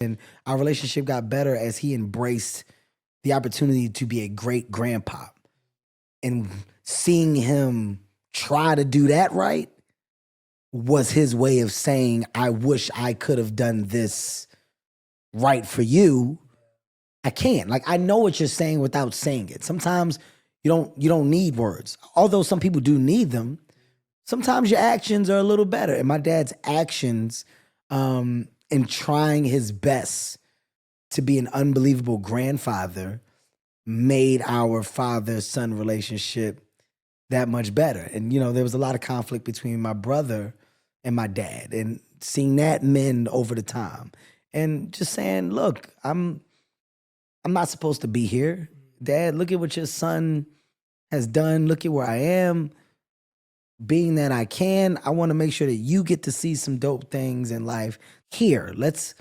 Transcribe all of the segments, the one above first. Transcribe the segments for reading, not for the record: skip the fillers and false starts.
And our relationship got better as he embraced the opportunity to be a great grandpa. And seeing him try to do that right was his way of saying, I wish I could have done this right for you. I can't. Like, I know what you're saying without saying it. Sometimes you don't need words. Although some people do need them, sometimes your actions are a little better. And my dad's actions in trying his best to be an unbelievable grandfather made our father-son relationship that much better. And, there was a lot of conflict between my brother and my dad, and seeing that mend over the time. And just saying, look, I'm not supposed to be here. Dad, look at what your son has done. Look at where I am. Being that I want to make sure that you get to see some dope things in life. Here, let's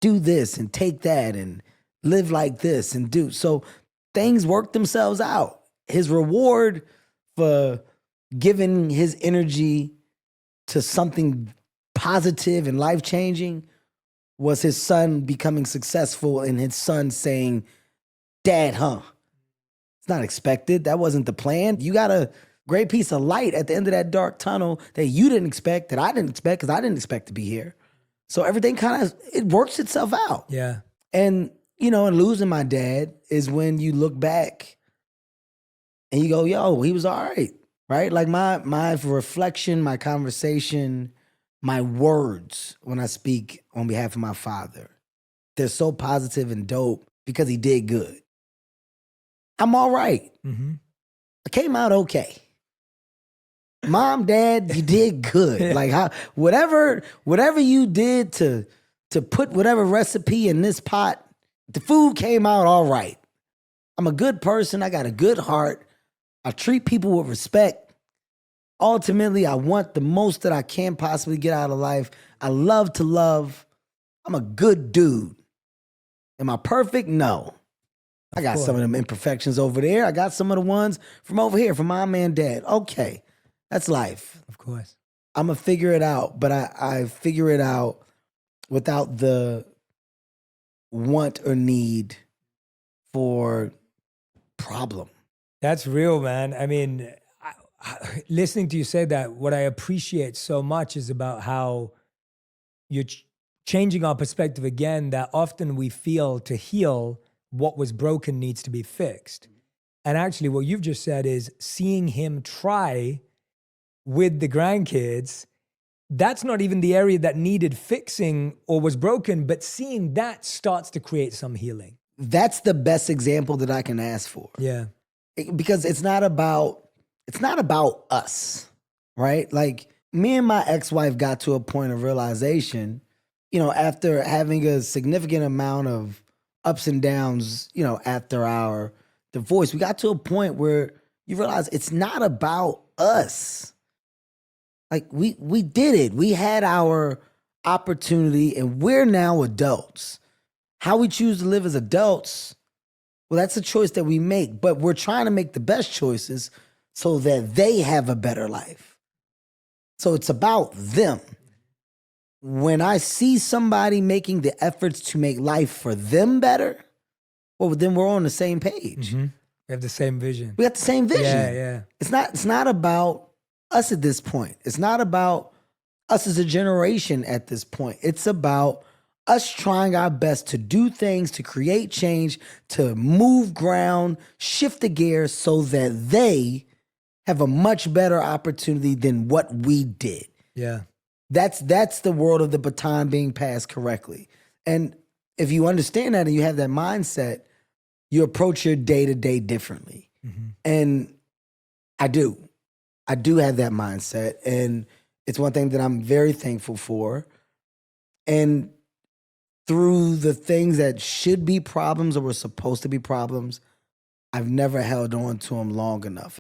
do this and take that and live like this and do. So things work themselves out. His reward for giving his energy to something positive and life-changing was his son becoming successful and his son saying, Dad, it's not expected. That wasn't the plan. You got a great piece of light at the end of that dark tunnel that you didn't expect, that I didn't expect, because I didn't expect to be here. So everything it works itself out. Yeah. And, and losing my dad is when you look back and you go, yo, he was all right, right? Like my reflection, my conversation, my words when I speak on behalf of my father, they're so positive and dope because he did good. I'm all right. Mm-hmm. I came out okay. Mom, Dad, you did good. Like whatever you did to put whatever recipe in this pot, the food came out all right. I'm a good person. I got a good heart. I treat people with respect. Ultimately, I want the most that I can possibly get out of life. I love to love. I'm a good dude. Am I perfect? No. I got some of them imperfections over there. I got some of the ones from over here, from Mom and Dad. Okay. That's life. Of course. I'm going to figure it out, but I figure it out without the want or need for problem. That's real, man. I mean, listening to you say that, what I appreciate so much is about how you're changing our perspective again, that often we feel to heal, what was broken needs to be fixed. And actually what you've just said is seeing him try with the grandkids, that's not even the area that needed fixing or was broken, but seeing that starts to create some healing. That's the best example that I can ask for. Yeah. Because it's not about us, right? Like, me and my ex-wife got to a point of realization, after having a significant amount of ups and downs, after our divorce, we got to a point where you realize it's not about us. Like, we did it. We had our opportunity and we're now adults. How we choose to live as adults, well, that's a choice that we make, but we're trying to make the best choices so that they have a better life. So it's about them. When I see somebody making the efforts to make life for them better, well, then we're on the same page. Mm-hmm. We have the same vision. We got the same vision. Yeah. It's not about us at this point. It's not about us as a generation at this point. It's about us trying our best to do things, to create change, to move ground, shift the gears so that they have a much better opportunity than what we did. Yeah. That's the world of the baton being passed correctly. And if you understand that and you have that mindset, you approach your day-to-day differently. Mm-hmm. And I do have that mindset. And it's one thing that I'm very thankful for. And through the things that should be problems or were supposed to be problems, I've never held on to them long enough.